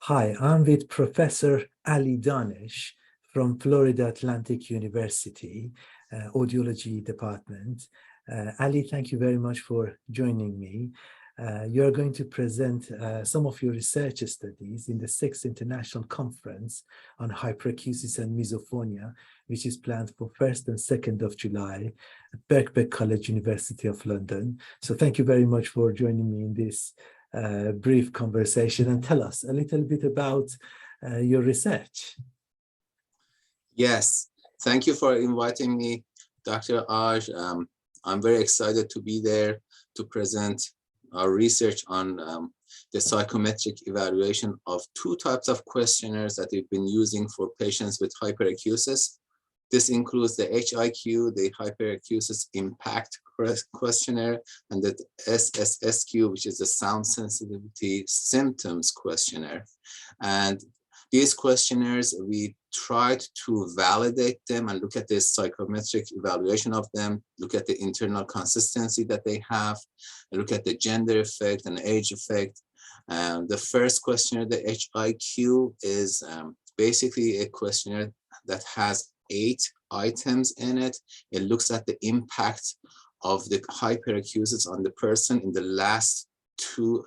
Hi, I'm with Professor Ali Danesh from Florida Atlantic University, Audiology Department. Ali, thank you very much for joining me. You're going to present some of your research studies in the 6th International Conference on Hyperacusis and Misophonia, which is planned for 1st and 2nd of July at Birkbeck College, University of London. So thank you very much for joining me in this brief conversation, and tell us a little bit about your research. Yes, thank you for inviting me, Dr. Aazh. I'm very excited to be there to present our research on the psychometric evaluation of two types of questionnaires that we've been using for patients with hyperacusis. This includes the HIQ, the Hyperacusis Impact Questionnaire, and the SSSQ, which is the Sound Sensitivity Symptoms Questionnaire. And these questionnaires, we tried to validate them and look at the psychometric evaluation of them, look at the internal consistency that they have, and look at the gender effect and age effect. The first questionnaire, the HIQ, is basically a questionnaire that has 8 items in it. It looks at the impact of the hyperacusis on the person in the last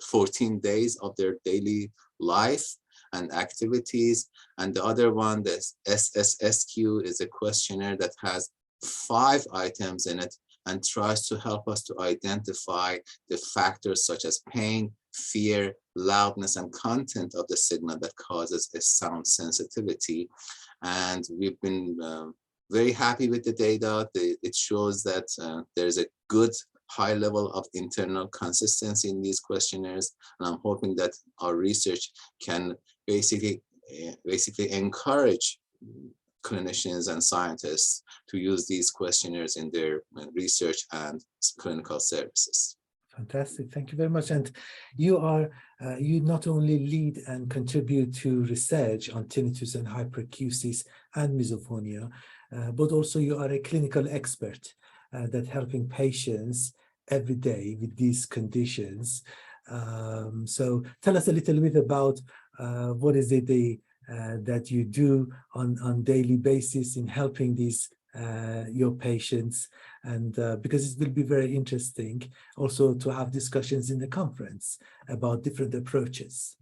14 days of their daily life and activities. And the other one, the SSSQ, is a questionnaire that has 5 items in it and tries to help us to identify the factors such as pain, fear, loudness, and content of the signal that causes a sound sensitivity. And we've been very happy with the data. It shows that there's a good high level of internal consistency in these questionnaires. And I'm hoping that our research can basically encourage clinicians and scientists to use these questionnaires in their research and clinical services. Fantastic, thank you very much. And you not only lead and contribute to research on tinnitus and hyperacusis and misophonia, but also you are a clinical expert that helping patients every day with these conditions. So tell us a little bit about what is it that you do on daily basis in helping these your patients, and because it will be very interesting also to have discussions in the conference about different approaches.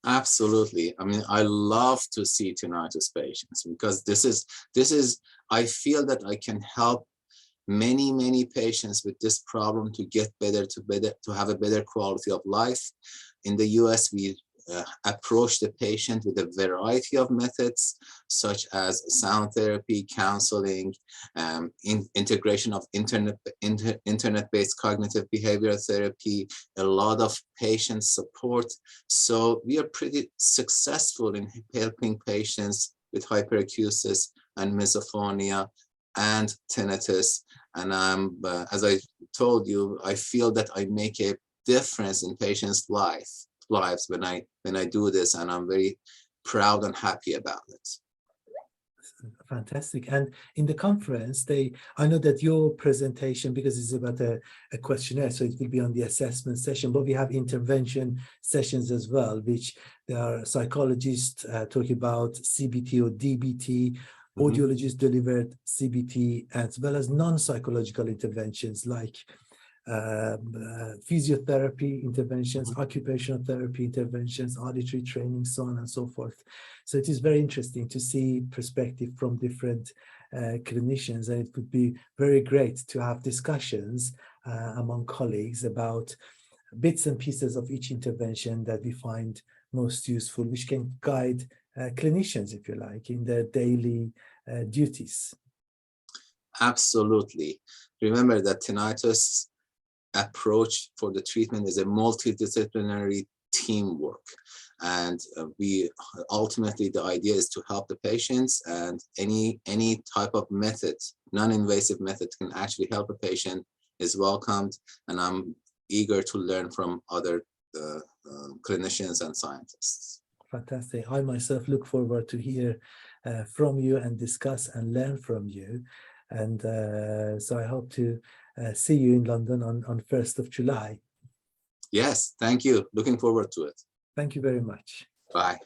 Absolutely. I mean, I love to see tinnitus patients because this is I feel that I can help many patients with this problem to get better, to have a better quality of life. In the US, we approach the patient with a variety of methods, such as sound therapy, counseling, integration of internet-based cognitive behavioral therapy, a lot of patient support. So we are pretty successful in helping patients with hyperacusis and misophonia and tinnitus. And as I told you, I feel that I make a difference in patients' lives when I do this, and I'm very proud and happy about it. Fantastic. And in the conference, I know that your presentation, because it's about a questionnaire, so it will be on the assessment session, but we have intervention sessions as well, which there are psychologists talking about CBT or DBT, audiologists delivered CBT, as well as non-psychological interventions like physiotherapy interventions, occupational therapy interventions, auditory training, so on and so forth. So it is very interesting to see perspective from different clinicians, and it would be very great to have discussions among colleagues about bits and pieces of each intervention that we find most useful, which can guide clinicians, if you like, in their daily duties. Absolutely. Remember that tinnitus approach for the treatment is a multidisciplinary teamwork, and we ultimately, the idea is to help the patients, and any type of method, non-invasive method, can actually help a patient is welcomed, and I'm eager to learn from other clinicians and scientists. Fantastic. I myself look forward to hear from you and discuss and learn from you, and so I hope to see you in London on 1st of July. Yes, thank you. Looking forward to it. Thank you very much. Bye.